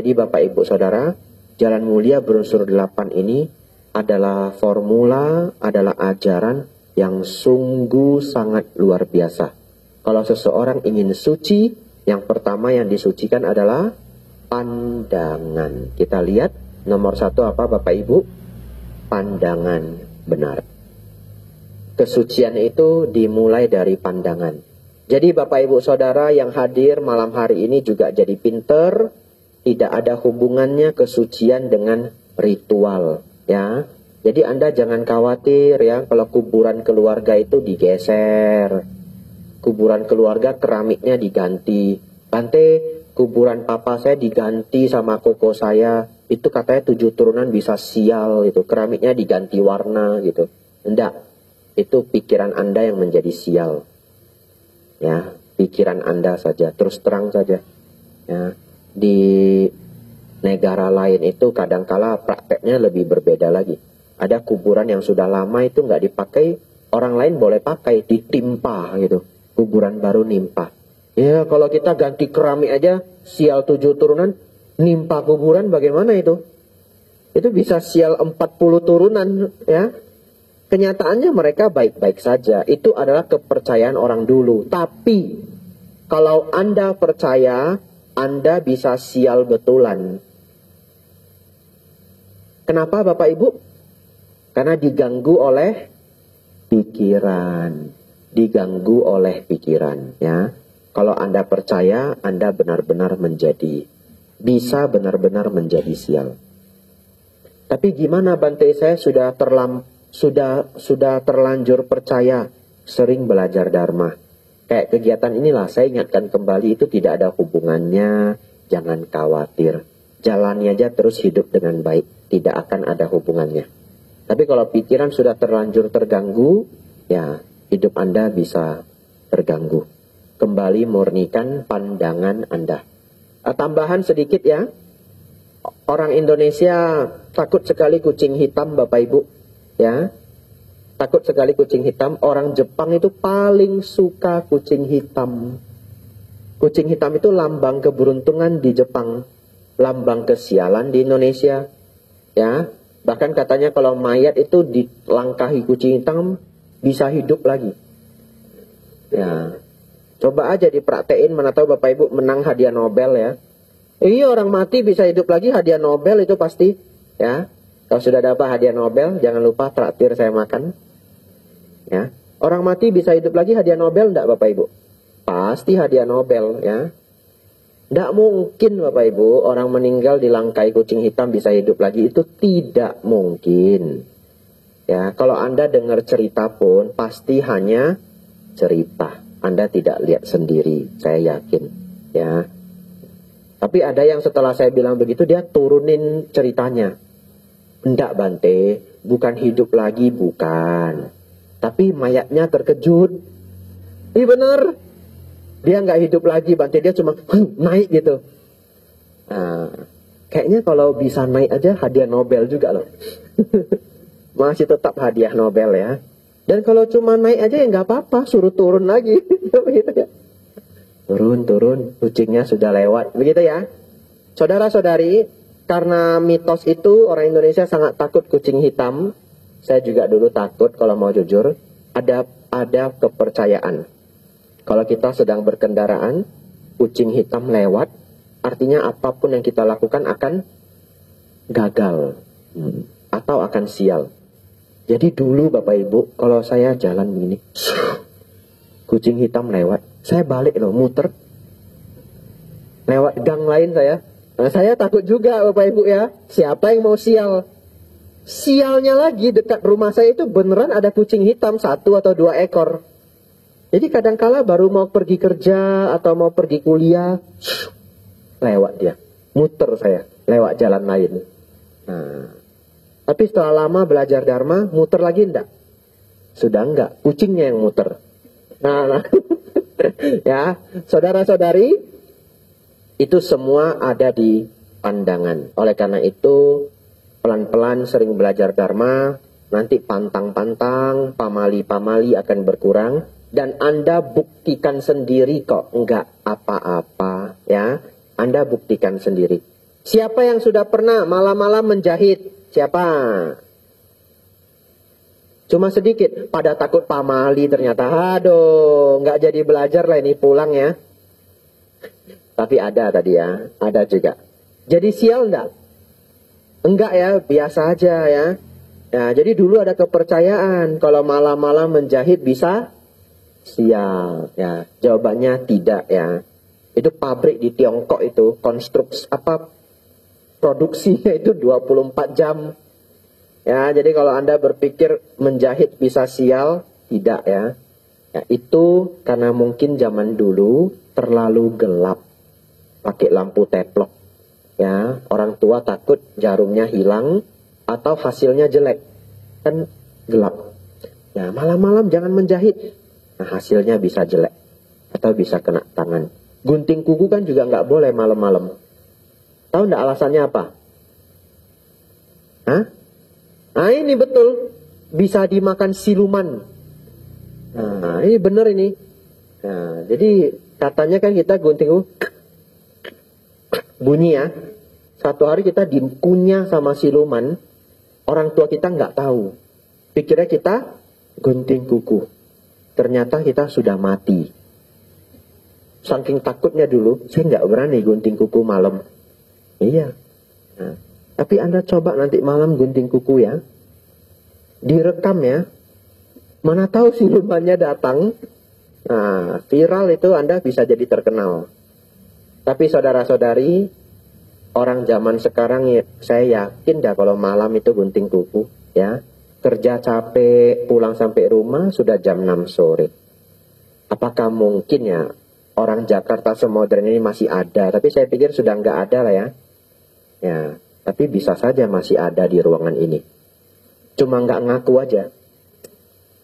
Jadi Bapak Ibu Saudara, jalan mulia berunsur 8 ini adalah formula, adalah ajaran yang sungguh sangat luar biasa. Kalau seseorang ingin suci, yang pertama yang disucikan adalah pandangan. Kita lihat nomor 1 apa Bapak Ibu? Pandangan benar. Kesucian itu dimulai dari pandangan. Jadi Bapak Ibu Saudara yang hadir malam hari ini juga jadi pinter. Tidak ada hubungannya kesucian dengan ritual, ya. Jadi Anda jangan khawatir ya kalau kuburan keluarga itu digeser. Kuburan keluarga keramiknya diganti. Bante, kuburan papa saya diganti sama koko saya. Itu katanya 7 turunan bisa sial gitu. Keramiknya diganti warna gitu. Enggak. Itu pikiran Anda yang menjadi sial. Ya, pikiran Anda saja, terus terang saja. Ya. Di negara lain itu kadangkala prakteknya lebih berbeda lagi. Ada kuburan yang sudah lama itu nggak dipakai, orang lain boleh pakai, ditimpa gitu. Kuburan baru nimpa. Ya kalau kita ganti keramik aja, sial 7 turunan, nimpa kuburan bagaimana itu? Itu bisa sial 40 turunan ya. Kenyataannya mereka baik-baik saja. Itu adalah kepercayaan orang dulu. Tapi kalau Anda percaya, Anda bisa sial betulan. Kenapa Bapak Ibu? Karena diganggu oleh pikiran. Diganggu oleh pikiran. Ya. Kalau Anda percaya, Anda benar-benar bisa benar-benar menjadi sial. Tapi gimana Bante, saya sudah terlanjur percaya, sering belajar Dharma. Kayak kegiatan inilah saya ingatkan kembali, itu tidak ada hubungannya, jangan khawatir. Jalani aja terus hidup dengan baik, tidak akan ada hubungannya. Tapi kalau pikiran sudah terlanjur terganggu, ya hidup Anda bisa terganggu. Kembali murnikan pandangan Anda. Tambahan sedikit ya, orang Indonesia takut sekali kucing hitam Bapak Ibu. Ya, takut sekali kucing hitam. Orang Jepang itu paling suka kucing hitam. Kucing hitam itu lambang keberuntungan di Jepang, lambang kesialan di Indonesia. Ya, bahkan katanya kalau mayat itu dilangkahi kucing hitam bisa hidup lagi. Ya, coba aja dipraktein, mana tahu Bapak Ibu menang hadiah Nobel ya. Iya, orang mati bisa hidup lagi, hadiah Nobel itu pasti. Ya. Kalau sudah dapat hadiah Nobel, jangan lupa traktir saya makan. Ya, orang mati bisa hidup lagi, hadiah Nobel enggak Bapak Ibu? Pasti hadiah Nobel ya. Enggak mungkin Bapak Ibu orang meninggal dilangkai kucing hitam bisa hidup lagi, itu tidak mungkin. Ya, kalau Anda dengar cerita pun pasti hanya cerita. Anda tidak lihat sendiri, saya yakin. Ya. Tapi ada yang setelah saya bilang begitu dia turunin ceritanya. Enggak Bante, bukan hidup lagi, bukan. Tapi mayatnya terkejut. Iya benar. Dia nggak hidup lagi Bante, dia cuma naik gitu. Nah, kayaknya kalau bisa naik aja hadiah Nobel juga loh. Masih tetap hadiah Nobel ya. Dan kalau cuma naik aja ya nggak apa-apa, suruh turun lagi. Begitu ya. Turun, kucingnya sudah lewat. Begitu ya. Saudara-saudari, karena mitos itu orang Indonesia sangat takut kucing hitam. Saya juga dulu takut kalau mau jujur. Ada kepercayaan. Kalau kita sedang berkendaraan, kucing hitam lewat, artinya apapun yang kita lakukan akan gagal. Atau akan sial. Jadi dulu Bapak Ibu, kalau saya jalan begini, kucing hitam lewat, saya balik loh, muter. Lewat gang lain saya. Nah, saya takut juga Bapak Ibu ya. Siapa yang mau sial? Sialnya lagi dekat rumah saya itu beneran ada kucing hitam 1 atau 2 ekor. Jadi kadangkala baru mau pergi kerja atau mau pergi kuliah, lewat dia. Muter saya, lewat jalan lain. Nah, tapi setelah lama belajar Dharma, muter lagi enggak? Sudah enggak, kucingnya yang muter. Nah. Ya, saudara-saudari, itu semua ada di pandangan. Oleh karena itu, pelan-pelan sering belajar Dharma, nanti pantang-pantang, pamali-pamali akan berkurang. Dan Anda buktikan sendiri kok, enggak apa-apa. Ya, Anda buktikan sendiri. Siapa yang sudah pernah malam-malam menjahit? Siapa? Cuma sedikit. Pada takut pamali ternyata. Aduh, nggak jadi belajar lah ini, pulang ya. Tapi ada tadi ya, ada juga. Jadi sial enggak? Enggak ya, biasa aja ya. Ya, jadi dulu ada kepercayaan kalau malam-malam menjahit bisa sial. Ya, jawabannya tidak ya. Itu pabrik di Tiongkok itu produksinya itu 24 jam. Ya, jadi kalau Anda berpikir menjahit bisa sial, tidak ya. Ya, itu karena mungkin zaman dulu terlalu gelap. Pakai lampu teplok. Ya, orang tua takut jarumnya hilang atau hasilnya jelek. Kan gelap. Ya, malam-malam jangan menjahit. Nah, hasilnya bisa jelek atau bisa kena tangan. Gunting kuku kan juga nggak boleh malam-malam. Tahu nggak alasannya apa? Hah? Nah, ini betul. Bisa dimakan siluman. Nah, ini benar ini. Nah, jadi katanya kan kita gunting kuku bunyi ya. Satu hari kita dikunyah sama siluman, orang tua kita nggak tahu. Pikirnya kita gunting kuku. Ternyata kita sudah mati. Saking takutnya dulu, saya nggak berani gunting kuku malam. Iya. Nah, tapi Anda coba nanti malam gunting kuku ya. Direkam ya. Mana tahu silumannya datang. Nah, viral itu Anda bisa jadi terkenal. Tapi saudara-saudari, orang zaman sekarang ya, saya yakin dah kalau malam itu gunting kuku ya. Kerja capek, pulang sampai rumah sudah jam 6 sore. Apakah mungkin ya orang Jakarta semodern ini masih ada? Tapi saya pikir sudah nggak ada lah ya. Ya, tapi bisa saja masih ada di ruangan ini. Cuma nggak ngaku aja.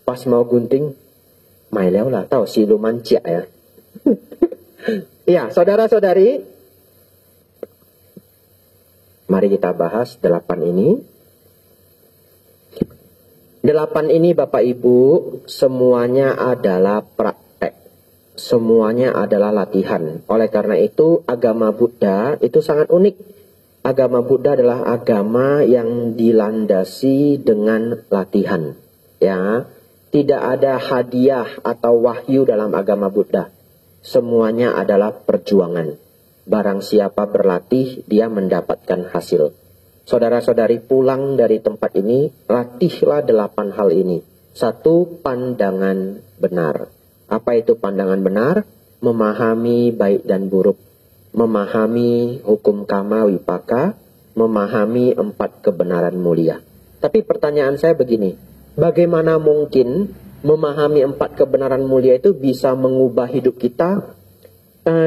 Pas mau gunting, maileu lah, tahu siluman cia ya. Ya, saudara-saudari, mari kita bahas 8 ini. 8 ini Bapak Ibu, semuanya adalah praktek. Semuanya adalah latihan. Oleh karena itu, agama Buddha itu sangat unik. Agama Buddha adalah agama yang dilandasi dengan latihan. Ya, tidak ada hadiah atau wahyu dalam agama Buddha. Semuanya adalah perjuangan. Barang siapa berlatih, dia mendapatkan hasil. Saudara-saudari pulang dari tempat ini, latihlah 8 hal ini. 1, pandangan benar. Apa itu pandangan benar? Memahami baik dan buruk. Memahami hukum kama wipaka. Memahami 4 kebenaran mulia. Tapi pertanyaan saya begini. Bagaimana mungkin memahami 4 kebenaran mulia itu bisa mengubah hidup kita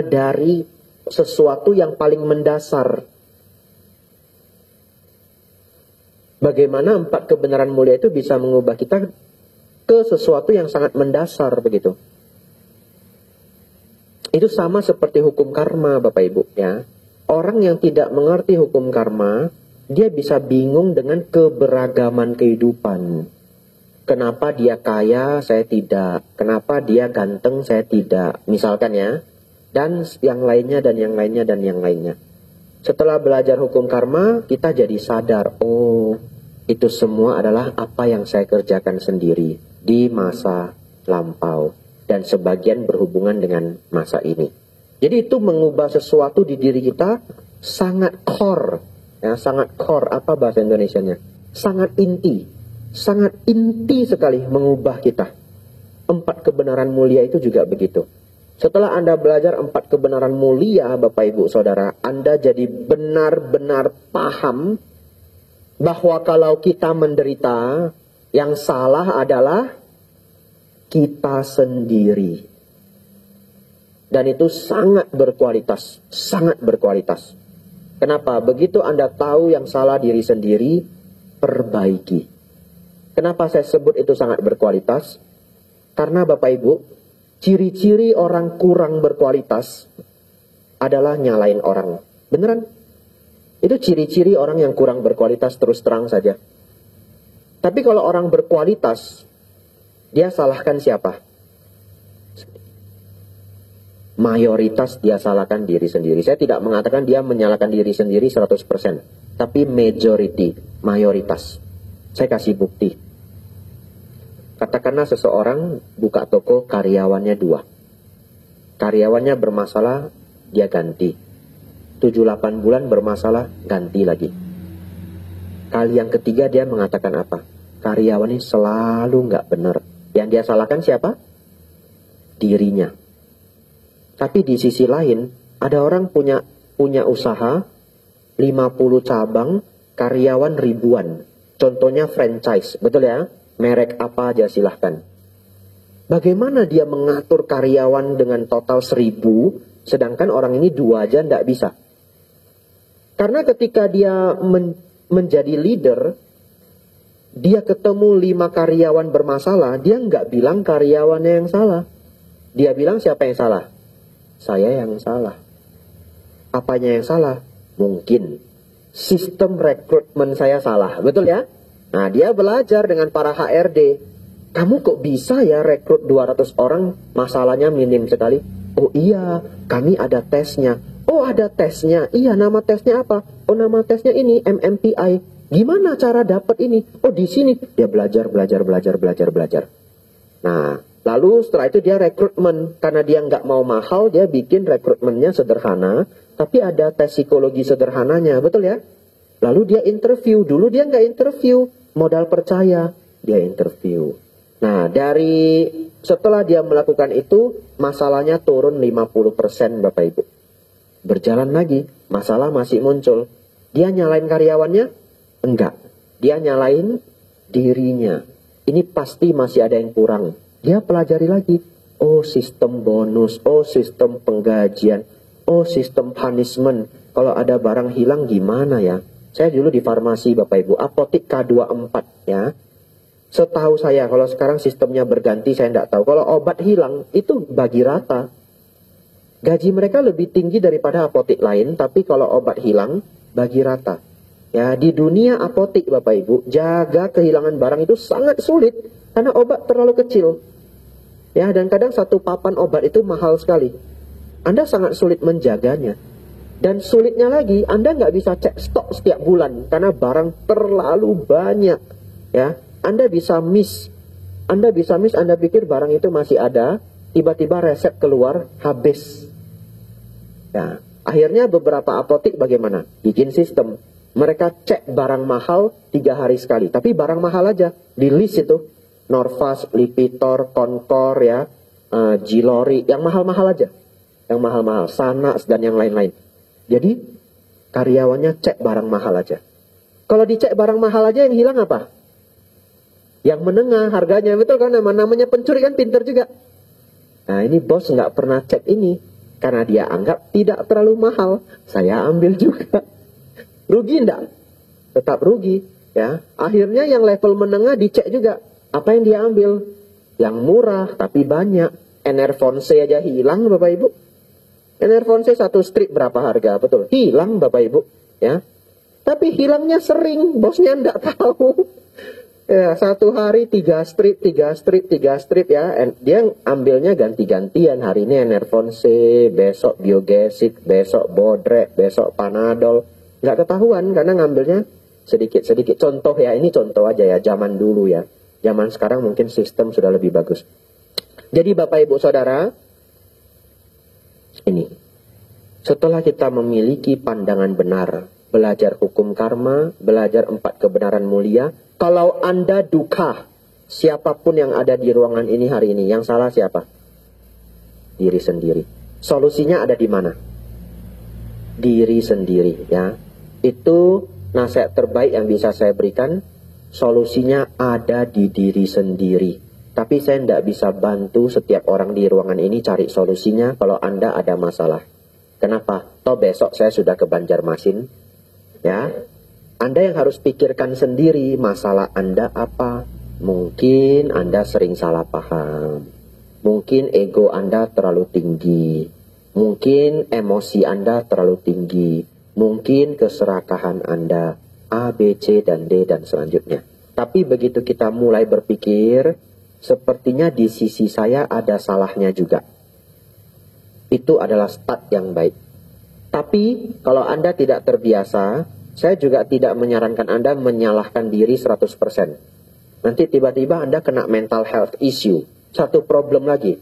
dari sesuatu yang paling mendasar? Bagaimana 4 kebenaran mulia itu bisa mengubah kita ke sesuatu yang sangat mendasar begitu? Itu sama seperti hukum karma, Bapak Ibu ya. Orang yang tidak mengerti hukum karma, dia bisa bingung dengan keberagaman kehidupan. Kenapa dia kaya, saya tidak. Kenapa dia ganteng, saya tidak. Misalkan ya. Dan yang lainnya, dan yang lainnya, dan yang lainnya. Setelah belajar hukum karma, kita jadi sadar. Oh, itu semua adalah apa yang saya kerjakan sendiri di masa lampau. Dan sebagian berhubungan dengan masa ini. Jadi itu mengubah sesuatu di diri kita sangat core. Ya, sangat core, apa bahasa Indonesianya? Sangat inti. Sangat inti sekali mengubah kita. 4 kebenaran mulia itu juga begitu. Setelah Anda belajar 4 kebenaran mulia, Bapak Ibu Saudara, Anda jadi benar-benar paham bahwa kalau kita menderita, yang salah adalah kita sendiri. Dan itu sangat berkualitas, sangat berkualitas. Kenapa? Begitu Anda tahu yang salah diri sendiri, perbaiki. Kenapa saya sebut itu sangat berkualitas? Karena Bapak Ibu, ciri-ciri orang kurang berkualitas adalah nyalain orang. Beneran? Itu ciri-ciri orang yang kurang berkualitas, terus terang saja. Tapi kalau orang berkualitas, dia salahkan siapa? mayoritas dia salahkan diri sendiri. Saya tidak mengatakan dia menyalahkan diri sendiri 100%, tapi majority, mayoritas. Saya kasih bukti. Katakanlah seseorang buka toko, karyawannya 2. Karyawannya bermasalah, dia ganti. 7-8 bulan bermasalah, ganti lagi. Kali yang ketiga dia mengatakan apa? Karyawan ini selalu nggak benar. Yang dia salahkan siapa? Dirinya. Tapi di sisi lain, ada orang punya usaha 50 cabang, karyawan ribuan. Contohnya franchise, betul ya? Merek apa aja silahkan. Bagaimana dia mengatur karyawan dengan total 1000, sedangkan orang ini 2 aja nggak bisa? Karena ketika dia menjadi leader, dia ketemu 5 karyawan bermasalah, dia nggak bilang karyawannya yang salah. Dia bilang siapa yang salah? Saya yang salah. Apanya yang salah? Mungkin sistem rekrutmen saya salah, betul ya? Nah, dia belajar dengan para HRD. Kamu kok bisa ya rekrut 200 orang, masalahnya minim sekali? Oh iya, kami ada tesnya. Oh ada tesnya, iya nama tesnya apa? Oh nama tesnya ini MMPI. Gimana cara dapat ini? Oh di sini. Dia belajar. Nah, lalu setelah itu dia rekrutmen. Karena dia nggak mau mahal, dia bikin rekrutmennya sederhana. Tapi ada tes psikologi sederhananya, betul ya? Lalu dia interview. Dulu dia nggak interview, modal percaya. Dia interview. Nah, setelah dia melakukan itu, masalahnya turun 50% Bapak Ibu. Berjalan lagi, masalah masih muncul. Dia nyalain karyawannya? Enggak. Dia nyalain dirinya. Ini pasti masih ada yang kurang. Dia pelajari lagi. Oh sistem bonus, oh sistem penggajian, oh sistem punishment. Kalau ada barang hilang gimana ya? Saya dulu di farmasi Bapak Ibu, apotik K24 ya. Setahu saya, kalau sekarang sistemnya berganti saya tidak tahu. Kalau obat hilang, itu bagi rata. Gaji mereka lebih tinggi daripada apotik lain, tapi kalau obat hilang, bagi rata. Ya, di dunia apotik Bapak Ibu, jaga kehilangan barang itu sangat sulit, karena obat terlalu kecil. Ya, dan kadang satu papan obat itu mahal sekali. Anda sangat sulit menjaganya. Dan sulitnya lagi, Anda nggak bisa cek stok setiap bulan, karena barang terlalu banyak. Ya, Anda bisa miss. Anda pikir barang itu masih ada, tiba-tiba resep keluar, habis. Ya, akhirnya beberapa apotik bagaimana? Bikin sistem. Mereka cek barang mahal 3 hari sekali. Tapi barang mahal aja. Di list itu. Norvas, Lipitor, Concor, ya, Gilori. Yang mahal-mahal aja. Yang mahal-mahal. Sanax dan yang lain-lain. Jadi, karyawannya cek barang mahal aja. Kalau dicek barang mahal aja yang hilang apa? Yang menengah harganya. Betul kan? Namanya pencuri kan pinter juga. Nah ini bos nggak pernah cek ini. Karena dia anggap tidak terlalu mahal. Saya ambil juga. Rugi enggak? Tetap rugi. Ya. Akhirnya yang level menengah dicek juga. Apa yang dia ambil? Yang murah tapi banyak. Enervonse aja hilang Bapak Ibu. Enervonse 1 strip berapa harga? Betul. Hilang Bapak Ibu. Ya. Tapi hilangnya sering. Bosnya enggak tahu. Ya, 1 hari 3 strip ya. Dia ambilnya ganti-gantian. Hari ini Enervonse, besok Biogesic, besok Bodrek, besok Panadol. Nggak ketahuan karena ngambilnya sedikit-sedikit. Contoh ya, ini contoh aja ya, zaman dulu ya. Zaman sekarang mungkin sistem sudah lebih bagus. Jadi Bapak Ibu Saudara, ini. Setelah kita memiliki pandangan benar, belajar hukum karma, belajar 4 kebenaran mulia. Kalau Anda duka, siapapun yang ada di ruangan ini hari ini, yang salah siapa? Diri sendiri. Solusinya ada di mana? Diri sendiri ya. Itu nasihat terbaik yang bisa saya berikan. Solusinya ada di diri sendiri. Tapi saya tidak bisa bantu setiap orang di ruangan ini cari solusinya kalau Anda ada masalah. Kenapa? Toh besok saya sudah ke Banjarmasin. Ya. Anda yang harus pikirkan sendiri masalah Anda apa. Mungkin Anda sering salah paham. Mungkin ego Anda terlalu tinggi. Mungkin emosi Anda terlalu tinggi. Mungkin keserakahan Anda. A, B, C, dan D, dan selanjutnya. Tapi begitu kita mulai berpikir, sepertinya di sisi saya ada salahnya juga. Itu adalah start yang baik. Tapi kalau Anda tidak terbiasa, saya juga tidak menyarankan Anda menyalahkan diri 100%. Nanti tiba-tiba Anda kena mental health issue. Satu problem lagi.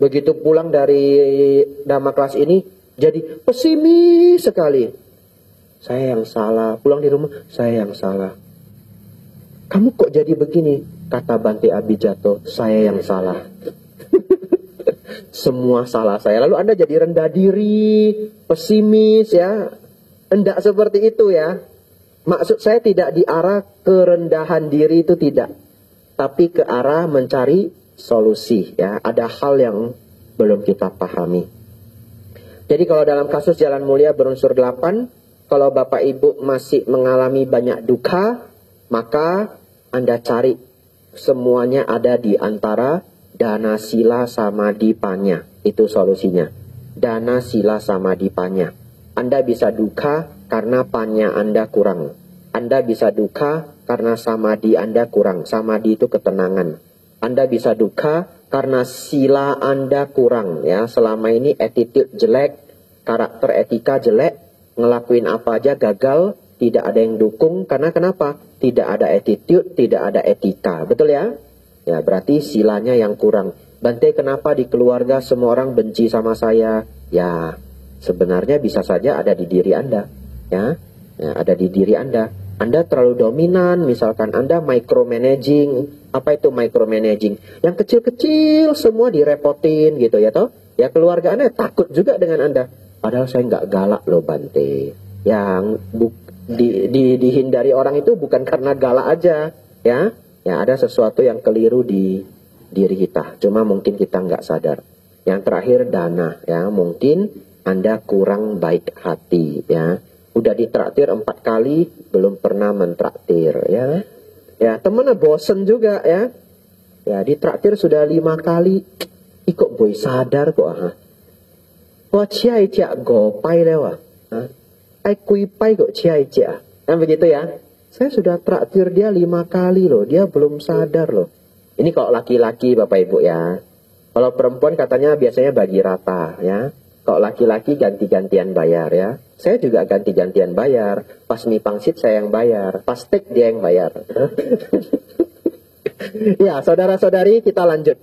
Begitu pulang dari Dhamma kelas ini, jadi pesimis sekali. Saya yang salah. Pulang di rumah, saya yang salah. Kamu kok jadi begini? Kata Bante Abhijato, saya yang salah. Semua salah saya. Lalu Anda jadi rendah diri, pesimis ya. Hendak seperti itu ya. Maksud saya tidak di arah kerendahan diri itu tidak. Tapi ke arah mencari solusi ya. Ada hal yang belum kita pahami. Jadi kalau dalam kasus Jalan Mulia berunsur 8, kalau Bapak Ibu masih mengalami banyak duka, maka Anda cari semuanya ada di antara Dana Sila Samadipanya. Itu solusinya. Dana Sila Samadipanya. Anda bisa duka karena panya Anda kurang. Anda bisa duka karena samadhi Anda kurang. Samadhi itu ketenangan. Anda bisa duka karena sila Anda kurang. Ya, selama ini attitude jelek, karakter etika jelek, ngelakuin apa aja gagal, tidak ada yang dukung. Karena kenapa? Tidak ada attitude, tidak ada etika. Betul ya? Ya, berarti silanya yang kurang. Bante, kenapa di keluarga semua orang benci sama saya? Ya, sebenarnya bisa saja ada di diri Anda. Ya, ada di diri Anda. Anda terlalu dominan, misalkan Anda micromanaging. Apa itu micromanaging? Yang kecil-kecil semua direpotin gitu ya toh? Ya, keluarga Anda takut juga dengan Anda. Padahal saya nggak galak loh Bante. Yang dihindari orang itu bukan karena galak aja, ya. Ya, ada sesuatu yang keliru di diri kita. Cuma mungkin kita nggak sadar. Yang terakhir dana, ya. Mungkin Anda kurang baik hati, ya. Udah ditraktir 4 kali, belum pernah mentraktir, ya. Ya, temennya bosen juga, ya. Ya, ditraktir sudah 5 kali. Ikut boy sadar kok, ha. Wah, ciai cia gopai lewa. Ai kui pai kok ciai cia. Kan begitu ya. Saya sudah traktir dia 5 kali loh. Dia belum sadar loh. Ini kalau laki-laki Bapak Ibu ya. Kalau perempuan katanya biasanya bagi rata ya. Kalau laki-laki ganti-gantian bayar ya. Saya juga ganti-gantian bayar. Pas mie pangsit saya yang bayar. Pas steak dia yang bayar. Ya, saudara-saudari kita lanjut.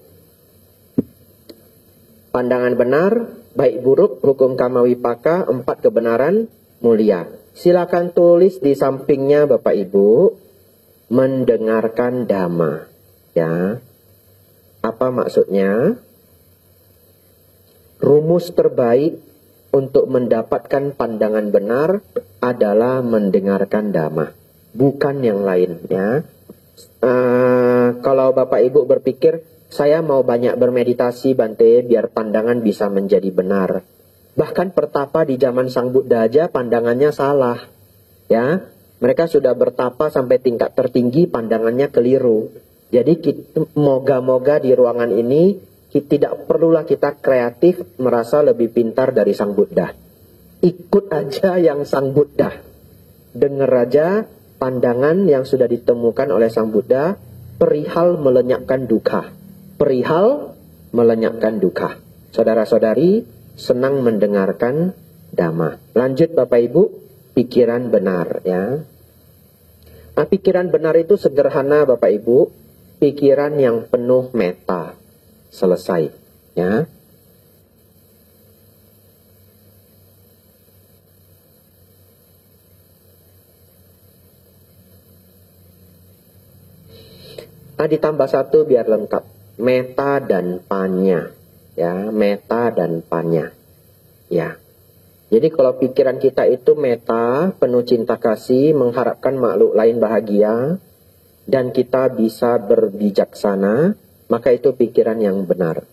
Pandangan benar, baik buruk, hukum kama wipaka, 4 kebenaran mulia. Silakan tulis di sampingnya Bapak Ibu, mendengarkan dhamma. Ya. Apa maksudnya? Rumus terbaik untuk mendapatkan pandangan benar adalah mendengarkan dhamma, bukan yang lain. Ya. Kalau Bapak Ibu berpikir, saya mau banyak bermeditasi Bante, biar pandangan bisa menjadi benar. Bahkan pertapa di zaman Sang Buddha aja pandangannya salah. Ya, mereka sudah bertapa sampai tingkat tertinggi, pandangannya keliru. Jadi moga-moga di ruangan ini tidak perlulah kita kreatif merasa lebih pintar dari Sang Buddha. Ikut aja yang Sang Buddha. Dengar aja pandangan yang sudah ditemukan oleh Sang Buddha perihal melenyapkan duka. Perihal melenyapkan duka. Saudara-saudari, senang mendengarkan dhamma. Lanjut Bapak Ibu, pikiran benar ya. Nah, pikiran benar itu sederhana Bapak Ibu, pikiran yang penuh metta. Selesai ya. Nah, ditambah 1 biar lengkap. Metta dan panya. Ya, metta dan panya. Ya. Jadi kalau pikiran kita itu metta, penuh cinta kasih, mengharapkan makhluk lain bahagia, dan kita bisa berbijaksana, maka itu pikiran yang benar.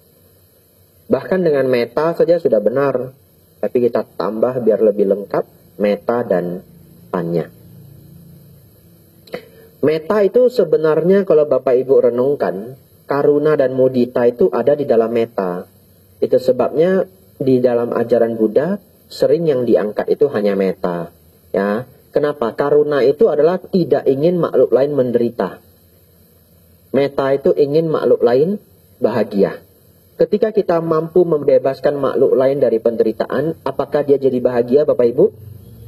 Bahkan dengan metta saja sudah benar. Tapi kita tambah biar lebih lengkap, metta dan panya. Metta itu sebenarnya kalau Bapak Ibu renungkan, karuna dan mudita itu ada di dalam metta. Itu sebabnya di dalam ajaran Buddha sering yang diangkat itu hanya metta. Ya, kenapa? Karuna itu adalah tidak ingin makhluk lain menderita. Metta itu ingin makhluk lain bahagia. Ketika kita mampu membebaskan makhluk lain dari penderitaan, apakah dia jadi bahagia, Bapak Ibu?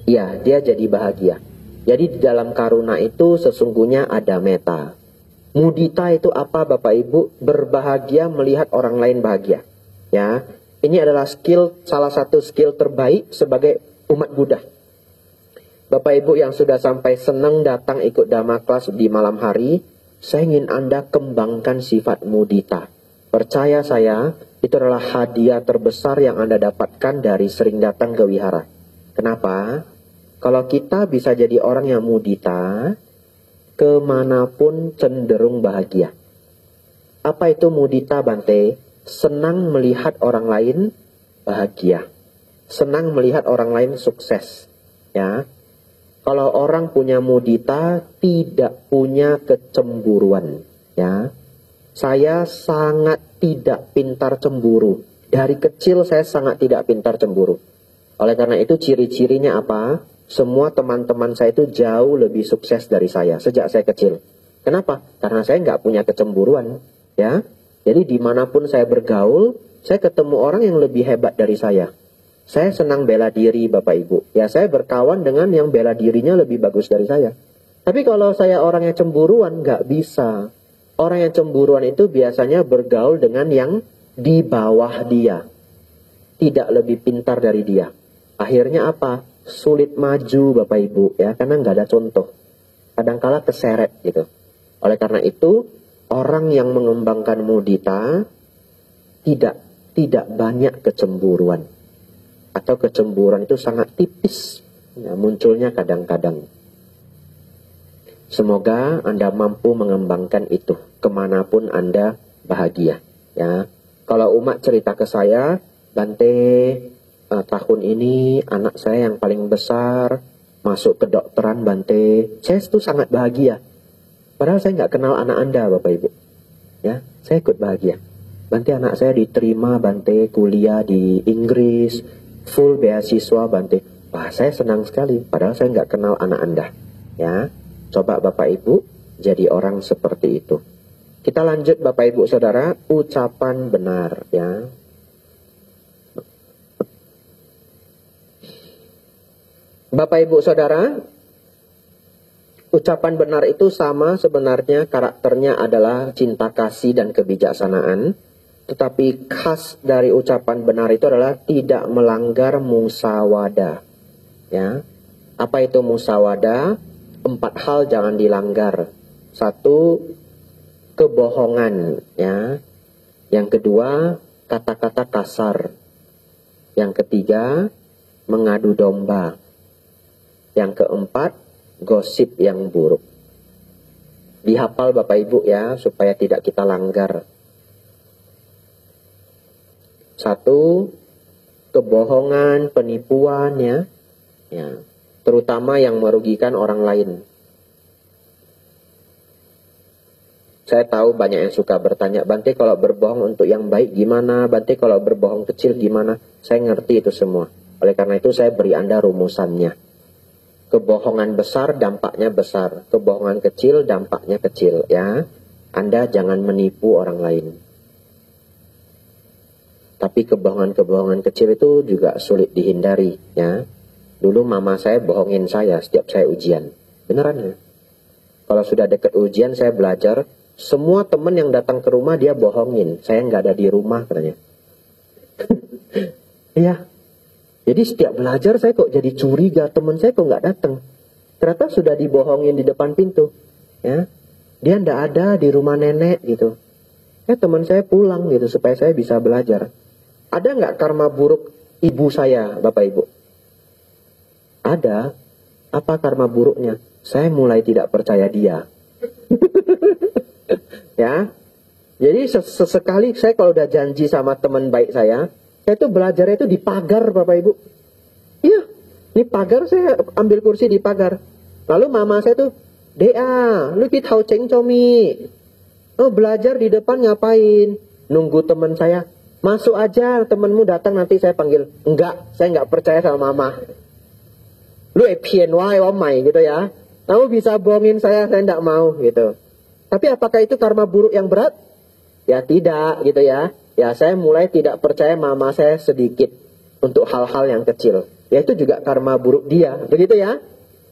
Ya, dia jadi bahagia. Jadi di dalam karuna itu sesungguhnya ada meta. Mudita itu apa, Bapak Ibu? Berbahagia melihat orang lain bahagia. Ya, ini adalah salah satu skill terbaik sebagai umat Buddha. Bapak Ibu yang sudah sampai senang datang ikut Dhamma kelas di malam hari, saya ingin Anda kembangkan sifat mudita. Percaya saya, itu adalah hadiah terbesar yang Anda dapatkan dari sering datang ke wihara. Kenapa? Kalau kita bisa jadi orang yang mudita, kemanapun cenderung bahagia. Apa itu mudita, Bante? Senang melihat orang lain bahagia. Senang melihat orang lain sukses. Ya. Kalau orang punya mudita, tidak punya kecemburuan. Ya. Saya sangat tidak pintar cemburu. Dari kecil saya sangat tidak pintar cemburu. Oleh karena itu ciri-cirinya apa? Semua teman-teman saya itu jauh lebih sukses dari saya sejak saya kecil. Kenapa? Karena saya nggak punya kecemburuan. Ya, jadi dimanapun saya bergaul, saya ketemu orang yang lebih hebat dari saya. Saya senang bela diri, Bapak Ibu. Ya, saya berkawan dengan yang bela dirinya lebih bagus dari saya. Tapi kalau saya orang yang cemburuan, nggak bisa. Orang yang cemburuan itu biasanya bergaul dengan yang di bawah dia. Tidak lebih pintar dari dia. Akhirnya apa? Sulit maju, Bapak Ibu. Ya, karena nggak ada contoh. Kadangkala keseret gitu. Oleh karena itu, orang yang mengembangkan mudita tidak banyak kecemburuan. Atau kecemburuan itu sangat tipis. Ya, munculnya kadang-kadang. Semoga Anda mampu mengembangkan itu kemanapun Anda bahagia. Ya, kalau umat cerita ke saya, Bante, tahun ini anak saya yang paling besar masuk kedokteran, Bante. Saya itu sangat bahagia. Padahal saya nggak kenal anak Anda, Bapak Ibu. Ya, saya ikut bahagia. Bante, anak saya diterima, Bante, kuliah di Inggris, full beasiswa, Bante. Wah, saya senang sekali. Padahal saya nggak kenal anak Anda. Ya. Coba Bapak Ibu jadi orang seperti itu. Kita lanjut Bapak Ibu Saudara, ucapan benar ya. Bapak Ibu Saudara, ucapan benar itu sama sebenarnya karakternya adalah cinta kasih dan kebijaksanaan. Tetapi khas dari ucapan benar itu adalah tidak melanggar musawada. Ya. Apa itu musawada? 4 hal jangan dilanggar. 1, kebohongan, ya. Yang kedua, kata-kata kasar. Yang ketiga, mengadu domba. Yang keempat, gosip yang buruk. Dihafal Bapak Ibu ya, supaya tidak kita langgar. 1, kebohongan, penipuan ya. Ya. Terutama yang merugikan orang lain. Saya tahu banyak yang suka bertanya, Bante kalau berbohong untuk yang baik gimana? Bante kalau berbohong kecil gimana? Saya ngerti itu semua. Oleh karena itu saya beri Anda rumusannya. Kebohongan besar dampaknya besar. Kebohongan kecil dampaknya kecil ya. Anda jangan menipu orang lain. Tapi kebohongan-kebohongan kecil itu juga sulit dihindari ya. Dulu mama saya bohongin saya setiap saya ujian. Beneran ya? Kalau sudah dekat ujian saya belajar. Semua teman yang datang ke rumah dia bohongin. Saya nggak ada di rumah katanya. Iya. Jadi setiap belajar saya kok jadi curiga. Teman saya kok nggak datang. Ternyata sudah dibohongin di depan pintu. Ya. Dia nggak ada di rumah nenek gitu. Ya teman saya pulang gitu supaya saya bisa belajar. Ada nggak karma buruk ibu saya, Bapak Ibu? Ada. Apa karma buruknya? Saya mulai tidak percaya dia. Ya. Jadi sesekali saya kalau udah janji sama teman baik saya itu belajarnya itu di pagar Bapak Ibu. Iya. Di pagar saya ambil kursi di pagar. Lalu mama saya tuh, Dea, lu kita tahu ceng comi. Oh belajar di depan ngapain? Nunggu teman saya. Masuk aja temanmu datang nanti saya panggil. Enggak, saya enggak percaya sama mama. Lu epien wai wamai gitu ya. Kamu bisa bohongin saya enggak mau gitu. Tapi apakah itu karma buruk yang berat? Ya tidak gitu ya. Ya, saya mulai tidak percaya mama saya sedikit untuk hal-hal yang kecil. Ya, itu juga karma buruk dia. Begitu ya?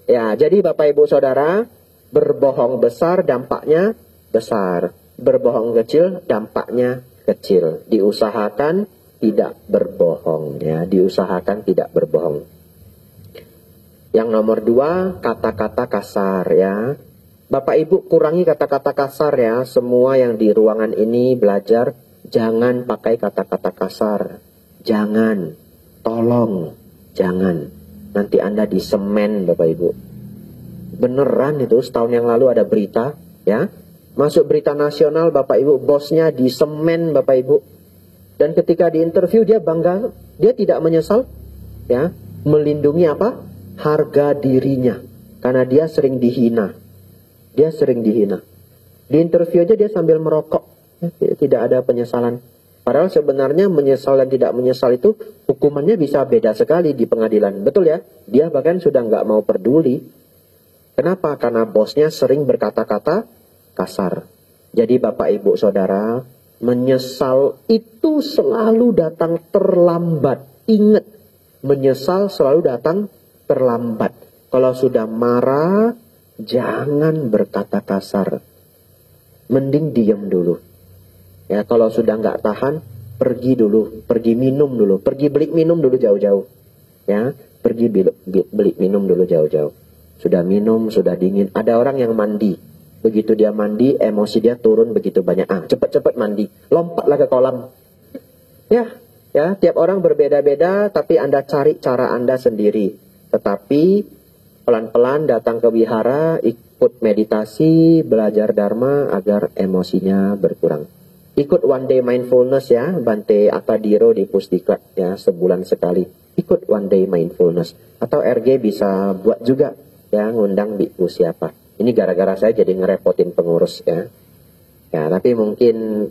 Ya, jadi Bapak Ibu Saudara, berbohong besar dampaknya besar. Berbohong kecil dampaknya kecil. Diusahakan tidak berbohong. Ya, diusahakan tidak berbohong. Yang nomor 2, kata-kata kasar ya. Bapak Ibu kurangi kata-kata kasar ya. Semua yang di ruangan ini belajar, jangan pakai kata-kata kasar. Jangan. Tolong. Jangan. Nanti Anda disemen Bapak Ibu. Beneran itu, setahun yang lalu ada berita ya. Masuk berita nasional Bapak Ibu, bosnya disemen Bapak Ibu. Dan ketika diinterview dia bangga, dia tidak menyesal ya. Melindungi apa? Harga dirinya. Karena dia sering dihina. Dia sering dihina. Di interview aja dia sambil merokok. Ya, tidak ada penyesalan. Padahal sebenarnya menyesal dan tidak menyesal itu hukumannya bisa beda sekali di pengadilan. Betul ya? Dia bahkan sudah nggak mau peduli. Kenapa? Karena bosnya sering berkata-kata kasar. Jadi Bapak Ibu Saudara, menyesal itu selalu datang terlambat. Ingat, menyesal selalu datang terlambat. Kalau sudah marah, jangan berkata kasar. Mending diam dulu. Ya, kalau sudah nggak tahan, pergi dulu, pergi minum dulu, pergi beli minum dulu jauh-jauh. Ya, pergi beli minum dulu jauh-jauh. Sudah minum, sudah dingin. Ada orang yang mandi. Begitu dia mandi, emosi dia turun begitu banyak. Cepet-cepet mandi, lompatlah ke kolam. Ya, tiap orang berbeda-beda, tapi Anda cari cara Anda sendiri. Tetapi pelan-pelan datang ke wihara, ikut meditasi, belajar dharma agar emosinya berkurang. Ikut one day mindfulness ya, Bante Atadiro di Pusdiklat ya, sebulan sekali. Ikut one day mindfulness. Atau RG bisa buat juga ya, ngundang biku siapa. Ini gara-gara saya jadi ngerepotin pengurus ya. Ya, tapi mungkin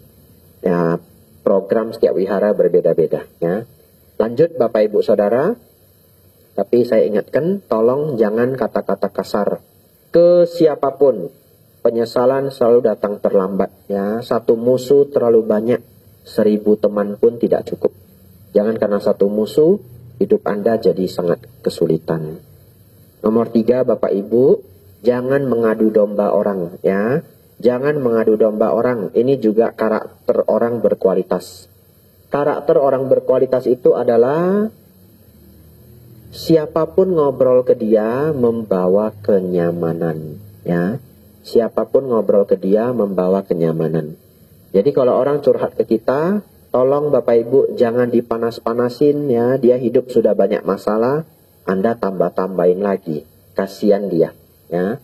ya program setiap wihara berbeda-beda ya. Lanjut Bapak Ibu Saudara. Tapi saya ingatkan, tolong jangan kata-kata kasar ke siapapun. Penyesalan selalu datang terlambat ya. Satu musuh terlalu banyak, 1000 teman pun tidak cukup. Jangan karena satu musuh hidup Anda jadi sangat kesulitan. Nomor 3 Bapak Ibu, jangan mengadu domba orang ya. Jangan mengadu domba orang. Ini juga karakter orang berkualitas. Karakter orang berkualitas itu adalah siapapun ngobrol ke dia membawa kenyamanan ya. Siapapun ngobrol ke dia membawa kenyamanan. Jadi kalau orang curhat ke kita, tolong Bapak Ibu jangan dipanas-panasin ya. Dia hidup sudah banyak masalah, Anda tambah-tambahin lagi. Kasihan dia ya.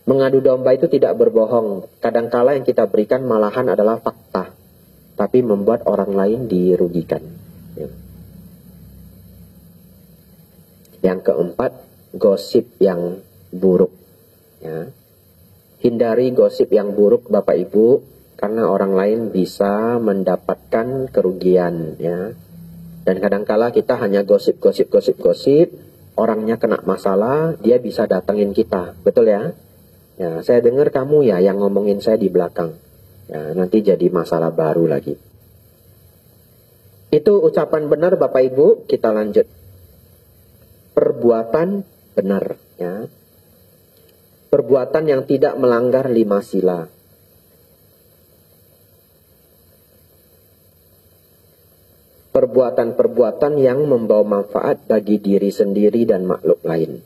Mengadu domba itu tidak berbohong. Kadangkala yang kita berikan malahan adalah fakta, tapi membuat orang lain dirugikan ya. Yang keempat, gosip yang buruk ya. Hindari gosip yang buruk Bapak Ibu, karena orang lain bisa mendapatkan kerugian ya. Dan kadangkala kita hanya gosip, orangnya kena masalah, dia bisa datengin kita, betul ya? Ya, saya dengar kamu ya yang ngomongin saya di belakang. Ya, nanti jadi masalah baru lagi. Itu ucapan benar Bapak Ibu, kita lanjut. Perbuatan benar ya. Perbuatan yang tidak melanggar 5 sila. Perbuatan-perbuatan yang membawa manfaat bagi diri sendiri dan makhluk lain.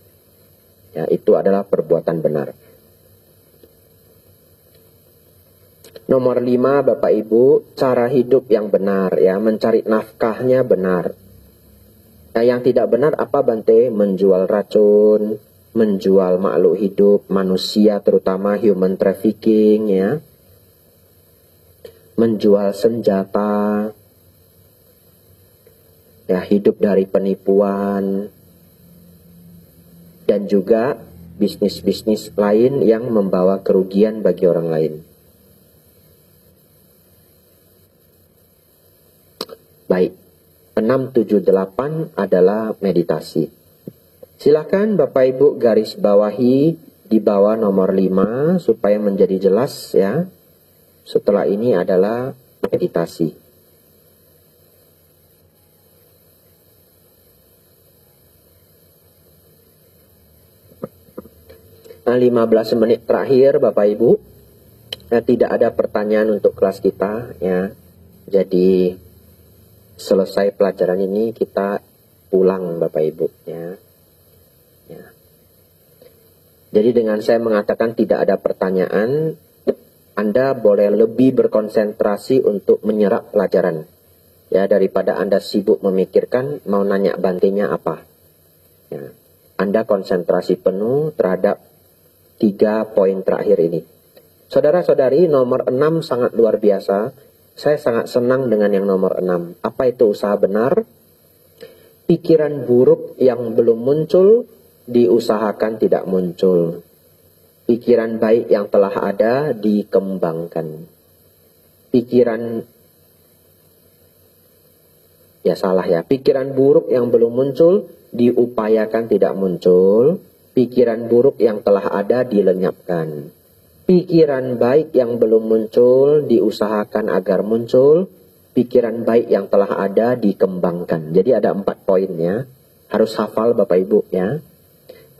Ya, itu adalah perbuatan benar. Nomor 5 Bapak Ibu, cara hidup yang benar ya, mencari nafkahnya benar. Nah, yang tidak benar apa Bante? Menjual racun, menjual makhluk hidup, manusia terutama human trafficking ya. Menjual senjata. Ya, hidup dari penipuan. Dan juga bisnis-bisnis lain yang membawa kerugian bagi orang lain. Baik, 6, 7, 8 adalah meditasi. Silakan Bapak Ibu garis bawahi di bawah nomor 5 supaya menjadi jelas ya. Setelah ini adalah meditasi. 15 menit terakhir Bapak Ibu. Tidak ada pertanyaan untuk kelas kita ya. Jadi selesai pelajaran ini kita pulang Bapak Ibu ya. Jadi dengan saya mengatakan tidak ada pertanyaan, Anda boleh lebih berkonsentrasi untuk menyerap pelajaran. Ya, daripada Anda sibuk memikirkan mau nanya Bantenya apa. Ya. Anda konsentrasi penuh terhadap 3 poin terakhir ini. Saudara-saudari, nomor 6 sangat luar biasa. Saya sangat senang dengan yang nomor 6. Apa itu usaha benar? Pikiran buruk yang belum muncul, diusahakan tidak muncul. Pikiran baik yang telah ada, dikembangkan. Pikiran buruk yang belum muncul, diupayakan tidak muncul. Pikiran buruk yang telah ada, dilenyapkan. Pikiran baik yang belum muncul, diusahakan agar muncul. Pikiran baik yang telah ada, dikembangkan. Jadi ada 4 poinnya. Harus hafal Bapak Ibu ya.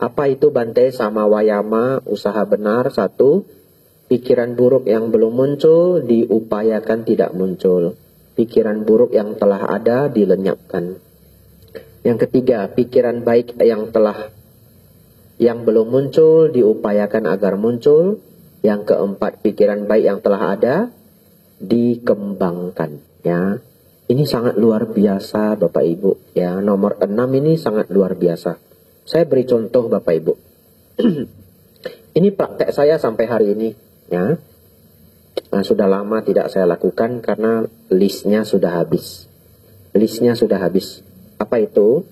Apa itu Bante sama Wayama? Usaha benar 1. Pikiran buruk yang belum muncul, diupayakan tidak muncul. Pikiran buruk yang telah ada, dilenyapkan. Yang ketiga, pikiran baik yang belum muncul, diupayakan agar muncul. Yang keempat, pikiran baik yang telah ada, dikembangkan. Ya, ini sangat luar biasa Bapak Ibu. Ya, nomor 6 ini sangat luar biasa. Saya beri contoh Bapak Ibu. Ini praktek saya sampai hari ini. Ya. Sudah lama tidak saya lakukan karena listnya sudah habis. Apa itu?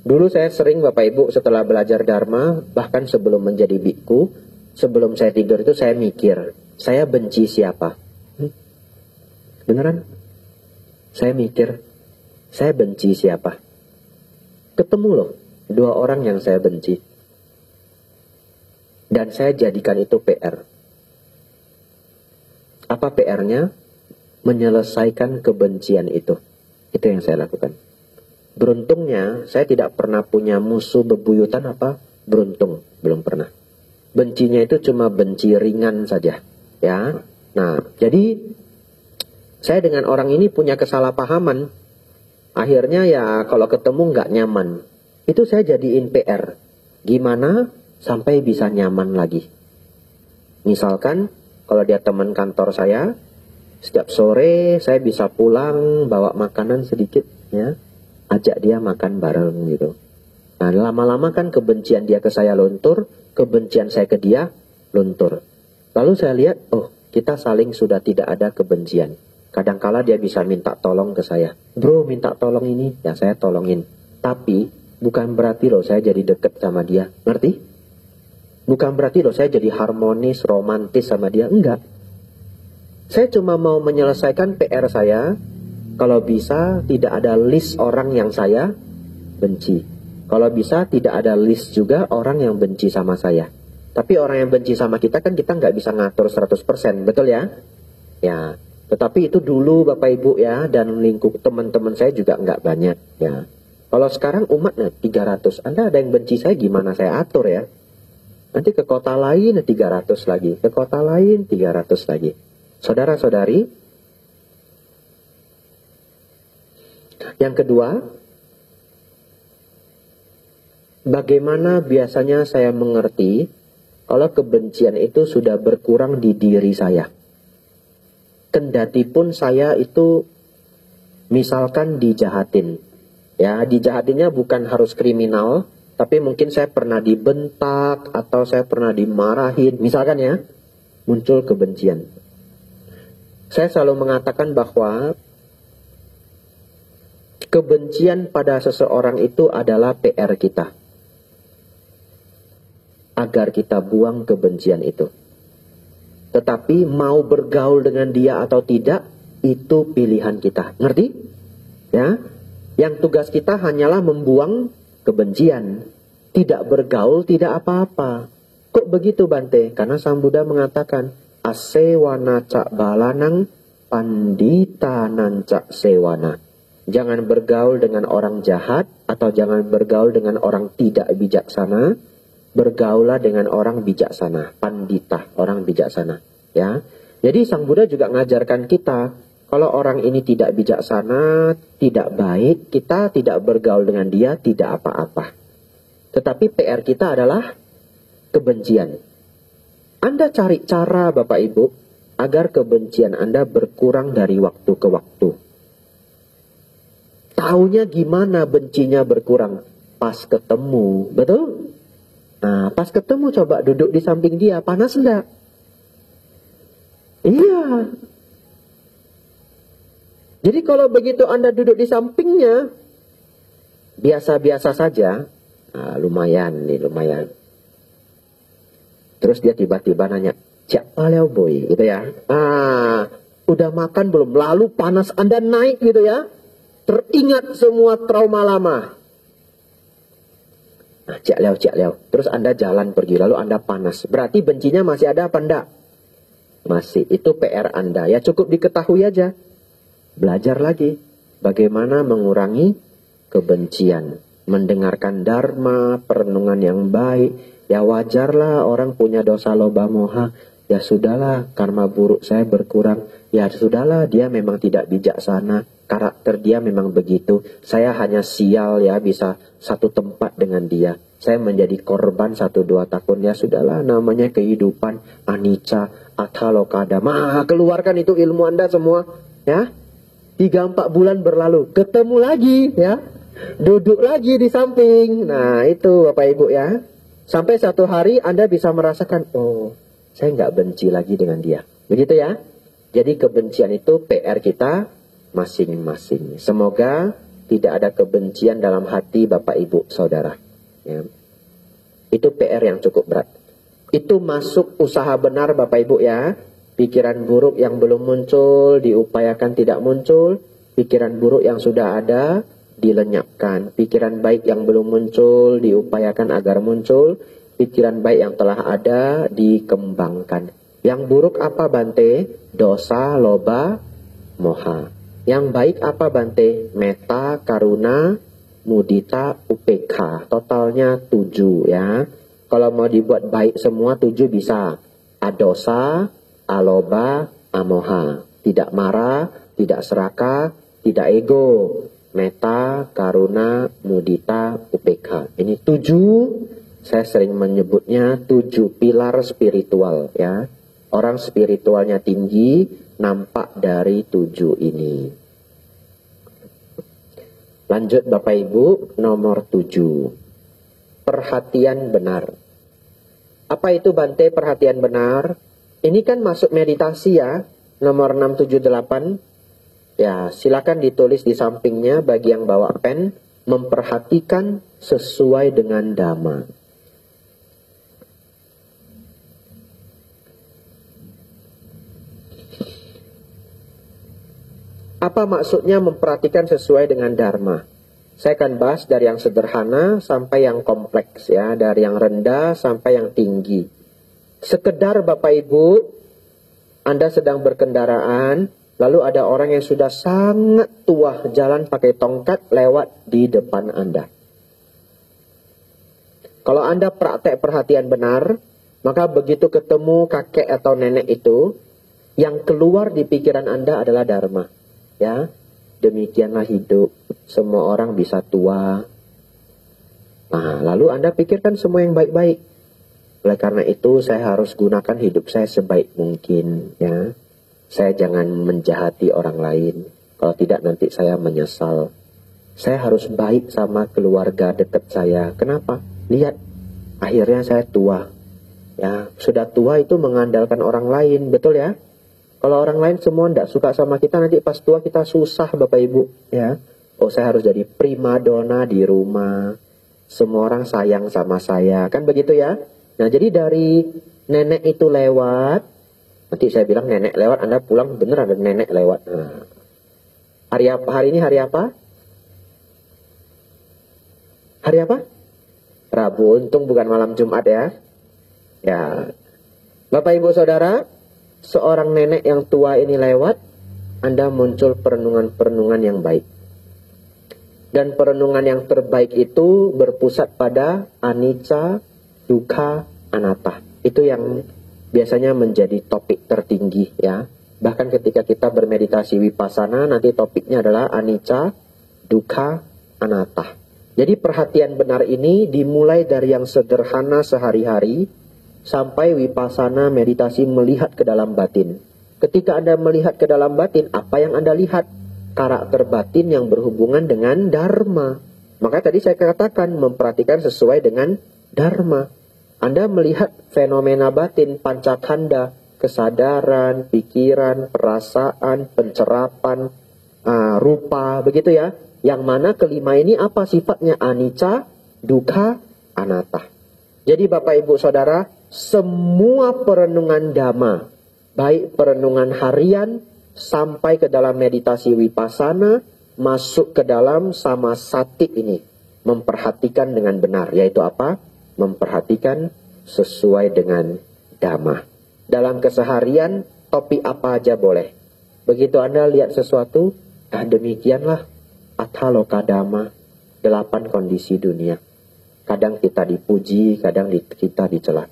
Dulu saya sering Bapak Ibu setelah belajar Dharma, bahkan sebelum menjadi biku, sebelum saya tidur itu saya mikir, saya benci siapa? Beneran? Saya mikir, saya benci siapa? Ketemu loh. 2 orang yang saya benci. Dan saya jadikan itu PR. Apa PR-nya? Menyelesaikan kebencian itu. Itu yang saya lakukan. Beruntungnya, saya tidak pernah punya musuh bebuyutan apa? Beruntung, belum pernah. Bencinya itu cuma benci ringan saja. Ya. Nah, jadi saya dengan orang ini punya kesalahpahaman. Akhirnya ya kalau ketemu nggak nyaman. Itu saya jadiin PR. Gimana sampai bisa nyaman lagi. Misalkan kalau dia teman kantor saya, setiap sore saya bisa pulang bawa makanan sedikit ya. Ajak dia makan bareng gitu. Nah lama-lama kan kebencian dia ke saya luntur, kebencian saya ke dia luntur. Lalu saya lihat, oh kita saling sudah tidak ada kebencian. Kadangkala dia bisa minta tolong ke saya. Bro minta tolong ini, ya saya tolongin. Tapi bukan berarti loh saya jadi deket sama dia. Ngerti? Bukan berarti loh saya jadi harmonis, romantis sama dia. Enggak. Saya cuma mau menyelesaikan PR saya. Kalau bisa tidak ada list orang yang saya benci. Kalau bisa tidak ada list juga orang yang benci sama saya. Tapi orang yang benci sama kita kan kita nggak bisa ngatur 100%. Betul ya? Ya. Tetapi itu dulu Bapak Ibu ya. Dan lingkup teman-teman saya juga nggak banyak ya. Kalau sekarang umatnya 300, Anda ada yang benci saya gimana saya atur ya? Nanti ke kota lain 300 lagi, ke kota lain 300 lagi. Saudara-saudari, yang kedua, bagaimana biasanya saya mengerti kalau kebencian itu sudah berkurang di diri saya? Kendati pun saya itu misalkan dijahatin. Ya, dijahatinnya bukan harus kriminal, tapi mungkin saya pernah dibentak atau saya pernah dimarahin, misalkan ya, muncul kebencian. Saya selalu mengatakan bahwa kebencian pada seseorang itu adalah PR kita. Agar kita buang kebencian itu. Tetapi mau bergaul dengan dia atau tidak, itu pilihan kita. Ngerti? Ya. Yang tugas kita hanyalah membuang kebencian. Tidak bergaul, tidak apa-apa. Kok begitu Bante? Karena Sang Buddha mengatakan, asewana cak balanang pandita nancak sewana. Jangan bergaul dengan orang jahat atau jangan bergaul dengan orang tidak bijaksana. Bergaulah dengan orang bijaksana, pandita, orang bijaksana. Ya, jadi Sang Buddha juga mengajarkan kita, kalau orang ini tidak bijaksana, tidak baik, kita tidak bergaul dengan dia, tidak apa-apa. Tetapi PR kita adalah kebencian. Anda cari cara Bapak Ibu, agar kebencian Anda berkurang dari waktu ke waktu. Taunya gimana bencinya berkurang? Pas ketemu, betul? Nah, pas ketemu coba duduk di samping dia, panas enggak? Iya. Jadi kalau begitu Anda duduk di sampingnya, biasa-biasa saja, nah, lumayan nih, lumayan. Terus dia tiba-tiba nanya, siapa Leo Boy, gitu ya. Ah, udah makan belum? Lalu panas Anda naik gitu ya. Teringat semua trauma lama. Nah, cek Leo. Terus Anda jalan pergi, lalu Anda panas. Berarti bencinya masih ada apa enggak? Masih. Itu PR Anda. Ya cukup diketahui aja. Belajar lagi. Bagaimana mengurangi kebencian. Mendengarkan dharma, perenungan yang baik. Ya wajarlah orang punya dosa loba moha. Ya sudahlah, karma buruk saya berkurang. Ya sudahlah, dia memang tidak bijaksana. Karakter dia memang begitu. Saya hanya sial ya, bisa satu tempat dengan dia. Saya menjadi korban 1-2 tahun. Ya sudahlah, namanya kehidupan. Anicca, atha lokada. Keluarkan itu ilmu Anda semua. Ya, 3-4 bulan berlalu. Ketemu lagi ya. Duduk lagi di samping. Nah itu Bapak Ibu ya. Sampai satu hari Anda bisa merasakan, oh saya nggak benci lagi dengan dia. Begitu ya. Jadi kebencian itu PR kita masing-masing. Semoga tidak ada kebencian dalam hati Bapak Ibu Saudara. Ya. Itu PR yang cukup berat. Itu masuk usaha benar Bapak Ibu ya. Pikiran buruk yang belum muncul diupayakan tidak muncul. Pikiran buruk yang sudah ada dilenyapkan. Pikiran baik yang belum muncul diupayakan agar muncul. Pikiran baik yang telah ada dikembangkan. Yang buruk apa Bante? Dosa, loba, moha. Yang baik apa Bante? Metta, karuna, mudita, upekha. Totalnya 7 ya. Kalau mau dibuat baik semua 7 bisa. Adosa, aloba, amoha. Tidak marah, tidak serakah, tidak ego. Metta, karuna, mudita, upekha. Ini 7, saya sering menyebutnya 7 pilar spiritual ya. Orang spiritualnya tinggi, nampak dari 7 ini. Lanjut Bapak Ibu, nomor 7. Perhatian benar. Apa itu Bante perhatian benar? Ini kan masuk meditasi ya, nomor 678. Ya, silakan ditulis di sampingnya bagi yang bawa pen. Memperhatikan sesuai dengan dhamma. Apa maksudnya memperhatikan sesuai dengan dharma? Saya akan bahas dari yang sederhana sampai yang kompleks ya, dari yang rendah sampai yang tinggi. Sekedar Bapak Ibu, Anda sedang berkendaraan, lalu ada orang yang sudah sangat tua jalan pakai tongkat lewat di depan Anda. Kalau Anda praktek perhatian benar, maka begitu ketemu kakek atau nenek itu, yang keluar di pikiran Anda adalah dharma. Ya, demikianlah hidup. Semua orang bisa tua. Nah, lalu Anda pikirkan semua yang baik-baik. Oleh karena itu, saya harus gunakan hidup saya sebaik mungkin. Ya, saya jangan menjahati orang lain. Kalau tidak nanti saya menyesal. Saya harus baik sama keluarga dekat saya. Kenapa? Lihat, akhirnya saya tua. Ya, sudah tua itu mengandalkan orang lain, betul ya? Kalau orang lain semua tidak suka sama kita, nanti pas tua kita susah Bapak Ibu. Ya, oh saya harus jadi primadona di rumah. Semua orang sayang sama saya, kan begitu ya? Nah jadi dari nenek itu lewat, nanti saya bilang nenek lewat, Anda pulang bener ada nenek lewat. Nah, hari apa? Hari ini hari apa? Hari apa? Rabu, untung bukan malam Jumat ya. Ya, Bapak Ibu Saudara, seorang nenek yang tua ini lewat, Anda muncul perenungan-perenungan yang baik. Dan perenungan yang terbaik itu berpusat pada anicca, dukkha, anatta. Itu yang biasanya menjadi topik tertinggi ya. Bahkan ketika kita bermeditasi vipassana, nanti topiknya adalah anicca, dukkha, anatta. Jadi perhatian benar ini dimulai dari yang sederhana sehari-hari sampai vipassana meditasi melihat ke dalam batin. Ketika Anda melihat ke dalam batin, apa yang Anda lihat? Karakter batin yang berhubungan dengan dharma. Maka tadi saya katakan memperhatikan sesuai dengan dharma. Anda melihat fenomena batin pancakanda, kesadaran, pikiran, perasaan, pencerapan, rupa, begitu ya. Yang mana kelima ini apa sifatnya? Anicca, dukkha, anatta. Jadi Bapak Ibu Saudara, semua perenungan dhamma, baik perenungan harian sampai ke dalam meditasi vipassana, masuk ke dalam samasati ini. Memperhatikan dengan benar, yaitu apa? Memperhatikan sesuai dengan dhamma. Dalam keseharian, topik apa aja boleh. Begitu Anda lihat sesuatu, demikianlah. Atthaloka dhamma, 8 kondisi dunia. Kadang kita dipuji, kadang kita dicela.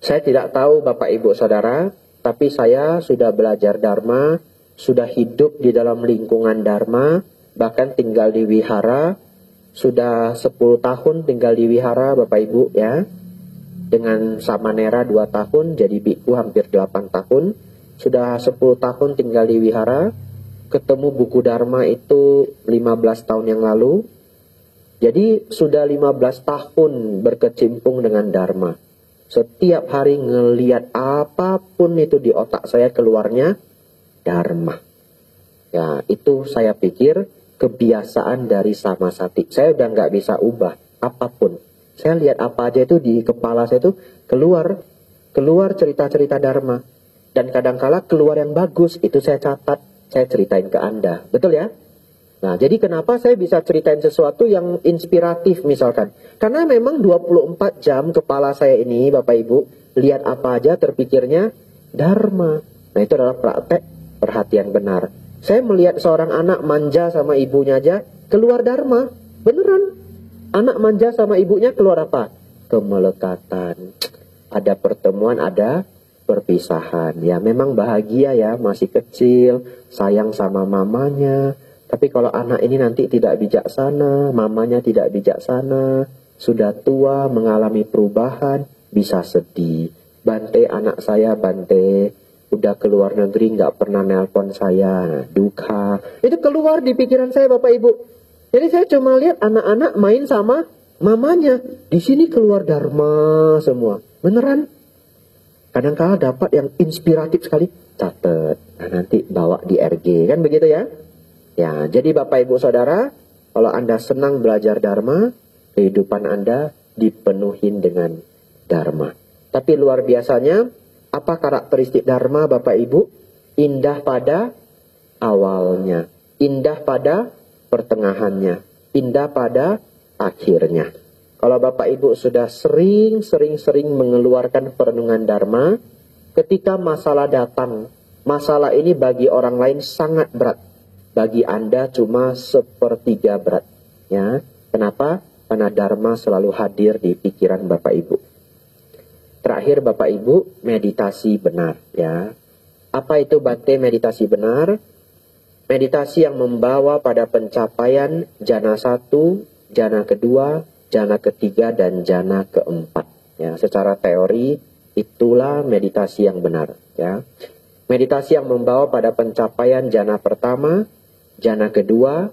Saya tidak tahu Bapak Ibu Saudara, tapi saya sudah belajar dharma, sudah hidup di dalam lingkungan dharma, bahkan tinggal di wihara, sudah 10 tahun tinggal di wihara Bapak Ibu ya. Dengan samanera 2 tahun, jadi biku hampir 8 tahun. Sudah 10 tahun tinggal di wihara. Ketemu buku dharma itu 15 tahun yang lalu. Jadi sudah 15 tahun berkecimpung dengan dharma. Setiap hari ngelihat apapun itu di otak saya keluarnya dharma. Ya, itu saya pikir kebiasaan dari samasati. Saya udah nggak bisa ubah apapun. Saya lihat apa aja itu di kepala saya itu keluar cerita-cerita dharma. Dan kadangkala keluar yang bagus, itu saya catat, saya ceritain ke Anda. Betul ya? Nah, jadi kenapa saya bisa ceritain sesuatu yang inspiratif misalkan? Karena memang 24 jam kepala saya ini, Bapak Ibu, lihat apa aja terpikirnya dharma. Nah, itu adalah praktek perhatian benar. Saya melihat seorang anak manja sama ibunya aja, keluar dharma. Beneran. Anak manja sama ibunya keluar apa? Kemelekatan. Ada pertemuan, ada perpisahan. Ya memang bahagia ya, masih kecil, sayang sama mamanya. Tapi kalau anak ini nanti tidak bijaksana, mamanya tidak bijaksana, sudah tua, mengalami perubahan, bisa sedih. Bante anak saya, Bante, udah keluar negeri nggak pernah nelpon saya, dukkha. Itu keluar di pikiran saya Bapak Ibu. Jadi saya cuma lihat anak-anak main sama mamanya. Di sini keluar dharma semua. Beneran. Kadang-kala dapat yang inspiratif sekali. Catat. Nah, nanti bawa di RG. Kan begitu ya? Ya, jadi Bapak Ibu Saudara, kalau Anda senang belajar dharma, kehidupan Anda dipenuhi dengan dharma. Tapi luar biasanya, apa karakteristik dharma Bapak Ibu? Indah pada awalnya. Indah pada pertengahannya, indah pada akhirnya. Kalau Bapak Ibu sudah sering mengeluarkan perenungan dharma, ketika masalah datang, masalah ini bagi orang lain sangat berat, bagi Anda cuma 1/3 berat. Ya, kenapa? Karena dharma selalu hadir di pikiran Bapak Ibu. Terakhir Bapak Ibu, meditasi benar. Ya, apa itu Bante meditasi benar? Meditasi yang membawa pada pencapaian jana 1, jana kedua, jana ketiga, dan jana keempat. Ya, secara teori itulah meditasi yang benar. Ya, meditasi yang membawa pada pencapaian jana pertama, jana kedua,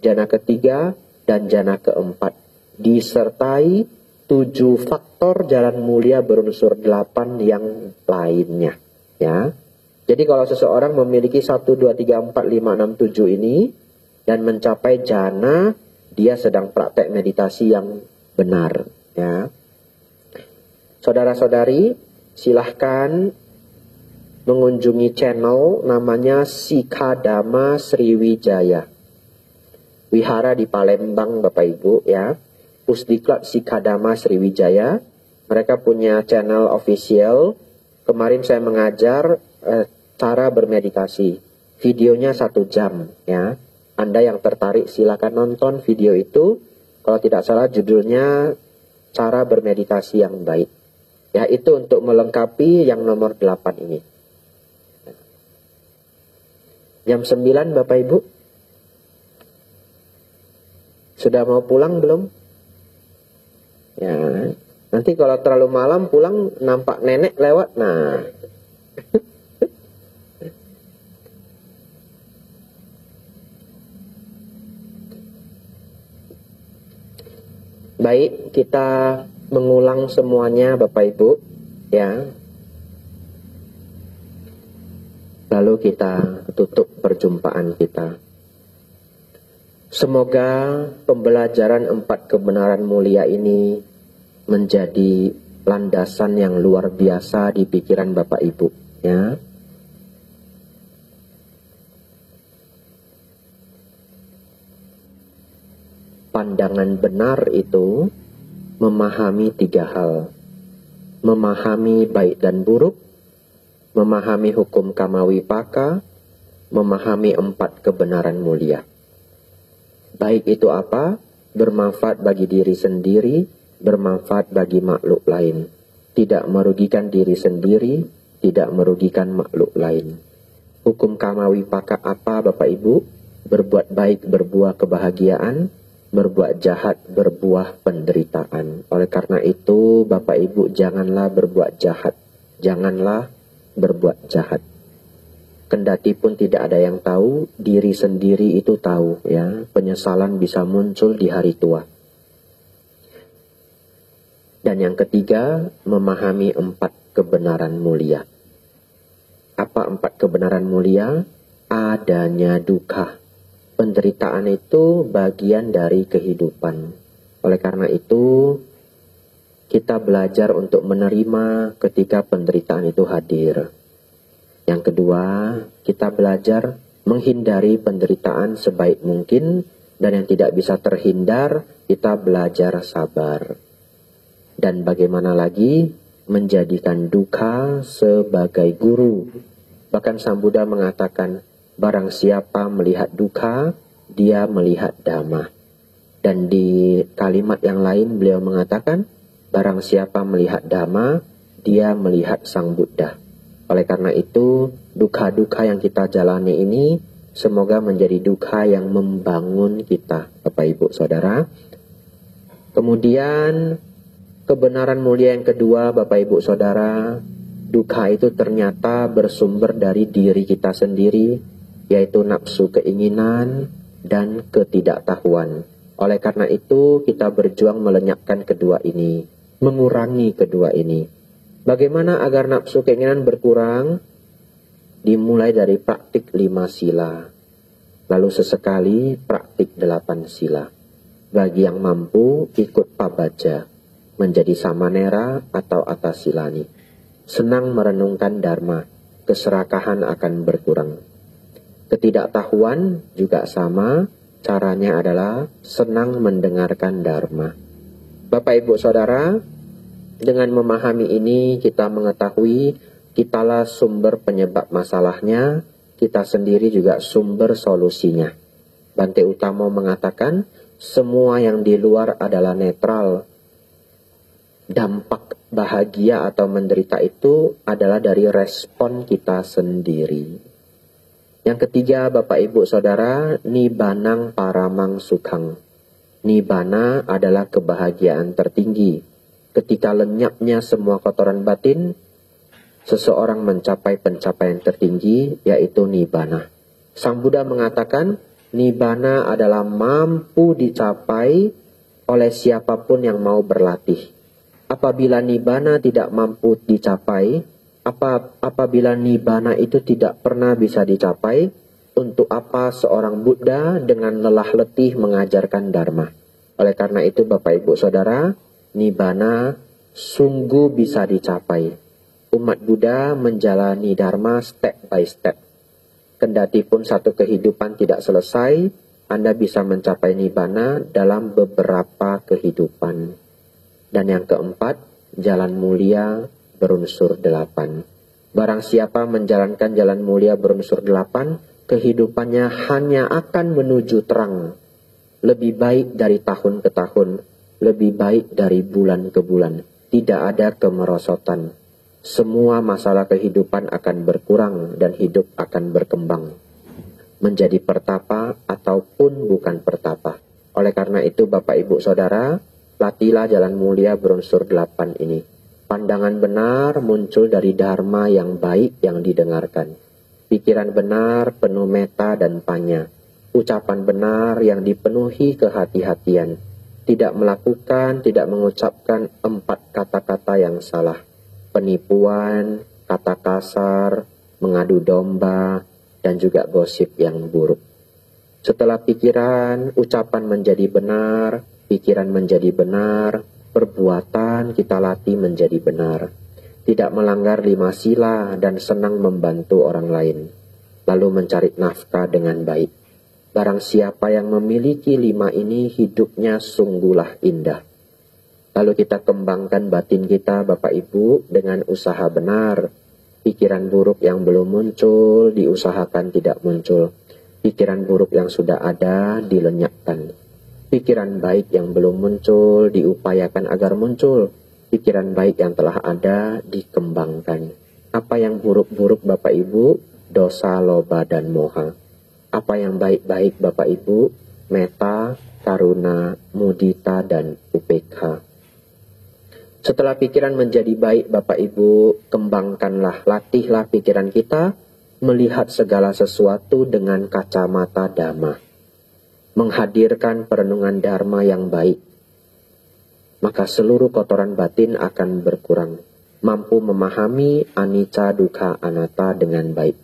jana ketiga, dan jana keempat. Disertai 7 faktor jalan mulia berunsur 8 yang lainnya. Ya. Jadi kalau seseorang memiliki 1, 2, 3, 4, 5, 6, 7 ini dan mencapai jana, dia sedang praktek meditasi yang benar. Ya. Saudara-saudari, silahkan mengunjungi channel namanya Sikadama Sriwijaya. Wihara di Palembang Bapak Ibu ya. Pusdiklat Sikadama Sriwijaya. Mereka punya channel official. Kemarin saya mengajar cara bermeditasi. Videonya 1 jam ya. Anda yang tertarik silakan nonton video itu. Kalau tidak salah judulnya cara bermeditasi yang baik. Ya, itu untuk melengkapi yang nomor 8 ini. Jam 9 Bapak Ibu? Sudah mau pulang belum? Ya, nanti kalau terlalu malam pulang nampak nenek lewat. Nah. Baik, kita mengulang semuanya Bapak Ibu, ya. Lalu kita tutup perjumpaan kita. Semoga pembelajaran 4 kebenaran mulia ini menjadi landasan yang luar biasa di pikiran Bapak Ibu, ya. Pandangan benar itu memahami 3 hal. Memahami baik dan buruk, memahami hukum kamawipaka, memahami 4 kebenaran mulia. Baik itu apa? Bermanfaat bagi diri sendiri, bermanfaat bagi makhluk lain. Tidak merugikan diri sendiri, tidak merugikan makhluk lain. Hukum kamawipaka apa Bapak Ibu? Berbuat baik berbuah kebahagiaan, berbuat jahat berbuah penderitaan. Oleh karena itu Bapak Ibu janganlah berbuat jahat. Janganlah berbuat jahat. Kendati pun tidak ada yang tahu, diri sendiri itu tahu, ya. Penyesalan bisa muncul di hari tua. Dan yang ketiga, memahami 4 kebenaran mulia. Apa 4 kebenaran mulia? Adanya duka. Penderitaan itu bagian dari kehidupan. Oleh karena itu, kita belajar untuk menerima ketika penderitaan itu hadir. Yang kedua, kita belajar menghindari penderitaan sebaik mungkin. Dan yang tidak bisa terhindar, kita belajar sabar. Dan bagaimana lagi? Menjadikan duka sebagai guru. Bahkan Sang Buddha mengatakan, barang siapa melihat duka, dia melihat dhamma. Dan di kalimat yang lain beliau mengatakan, barang siapa melihat dhamma, dia melihat Sang Buddha. Oleh karena itu, duka-duka yang kita jalani ini, semoga menjadi duka yang membangun kita, Bapak Ibu Saudara. Kemudian, kebenaran mulia yang kedua, Bapak Ibu Saudara, duka itu ternyata bersumber dari diri kita sendiri, yaitu nafsu keinginan dan ketidaktahuan. Oleh karena itu, kita berjuang melenyapkan kedua ini, mengurangi kedua ini. Bagaimana agar nafsu keinginan berkurang? Dimulai dari praktik 5 sila. Lalu sesekali praktik 8 sila. Bagi yang mampu, ikut pabaja, menjadi samanera atau atasilani. Senang merenungkan dharma, keserakahan akan berkurang. Ketidaktahuan juga sama, caranya adalah senang mendengarkan dharma. Bapak Ibu Saudara, dengan memahami ini kita mengetahui kitalah sumber penyebab masalahnya, kita sendiri juga sumber solusinya. Bante Utamo mengatakan, semua yang di luar adalah netral. Dampak bahagia atau menderita itu adalah dari respon kita sendiri. Yang ketiga, Bapak Ibu Saudara, Nibbanang paramang sukhang. Nibbana adalah kebahagiaan tertinggi. Ketika lenyapnya semua kotoran batin, seseorang mencapai pencapaian tertinggi, yaitu Nibbana. Sang Buddha mengatakan, Nibbana adalah mampu dicapai oleh siapapun yang mau berlatih. Apabila Nibbana tidak mampu dicapai, apabila Nibbana itu tidak pernah bisa dicapai, untuk apa seorang Buddha dengan lelah letih mengajarkan Dharma? Oleh karena itu Bapak Ibu Saudara, Nibbana sungguh bisa dicapai. Umat Buddha menjalani Dharma step by step. Kendati pun satu kehidupan tidak selesai, Anda bisa mencapai Nibbana dalam beberapa kehidupan. Dan yang keempat, jalan mulia berunsur 8. Barang siapa menjalankan jalan mulia berunsur 8, kehidupannya hanya akan menuju terang. Lebih baik dari tahun ke tahun, lebih baik dari bulan ke bulan. Tidak ada kemerosotan. Semua masalah kehidupan akan berkurang dan hidup akan berkembang. Menjadi pertapa ataupun bukan pertapa. Oleh karena itu Bapak Ibu Saudara, latihlah jalan mulia berunsur 8 ini. Pandangan benar muncul dari dharma yang baik yang didengarkan. Pikiran benar penuh meta dan panya. Ucapan benar yang dipenuhi kehati-hatian. Tidak melakukan, tidak mengucapkan 4 kata-kata yang salah. Penipuan, kata kasar, mengadu domba, dan juga gosip yang buruk. Setelah pikiran, ucapan menjadi benar, pikiran menjadi benar, perbuatan kita latih menjadi benar. Tidak melanggar 5 sila dan senang membantu orang lain. Lalu mencari nafkah dengan baik. Barang siapa yang memiliki 5 ini, hidupnya sungguhlah indah. Lalu kita kembangkan batin kita Bapak Ibu dengan usaha benar. Pikiran buruk yang belum muncul, diusahakan tidak muncul. Pikiran buruk yang sudah ada, dilenyapkan. Pikiran baik yang belum muncul, diupayakan agar muncul. Pikiran baik yang telah ada, dikembangkan. Apa yang buruk-buruk Bapak Ibu? Dosa, loba, dan moha. Apa yang baik-baik Bapak Ibu? Meta, karuna, mudita, dan upekha. Setelah pikiran menjadi baik Bapak Ibu, kembangkanlah, latihlah pikiran kita, melihat segala sesuatu dengan kacamata dhamma. Menghadirkan perenungan dharma yang baik. Maka seluruh kotoran batin akan berkurang. Mampu memahami anicca, dukkha, anatta dengan baik.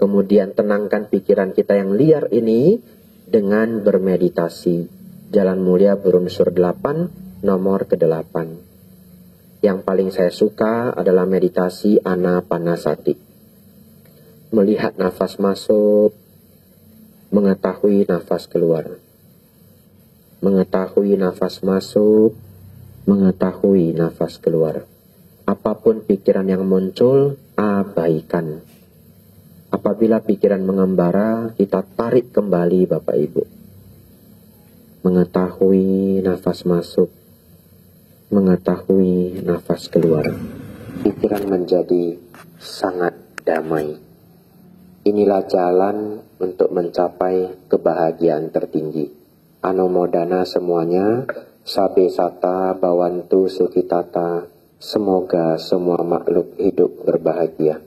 Kemudian tenangkan pikiran kita yang liar ini dengan bermeditasi. Jalan mulia berunsur 8, nomor ke-8. Yang paling saya suka adalah meditasi anapanasati. Melihat nafas masuk, mengetahui nafas keluar. Mengetahui nafas masuk, mengetahui nafas keluar. Apapun pikiran yang muncul, abaikan. Apabila pikiran mengembara, kita tarik kembali Bapak Ibu. Mengetahui nafas masuk, mengetahui nafas keluar. Pikiran menjadi sangat damai. Inilah jalan untuk mencapai kebahagiaan tertinggi. Anumodana semuanya, sabe sata bawantu sukitata. Semoga semua makhluk hidup berbahagia.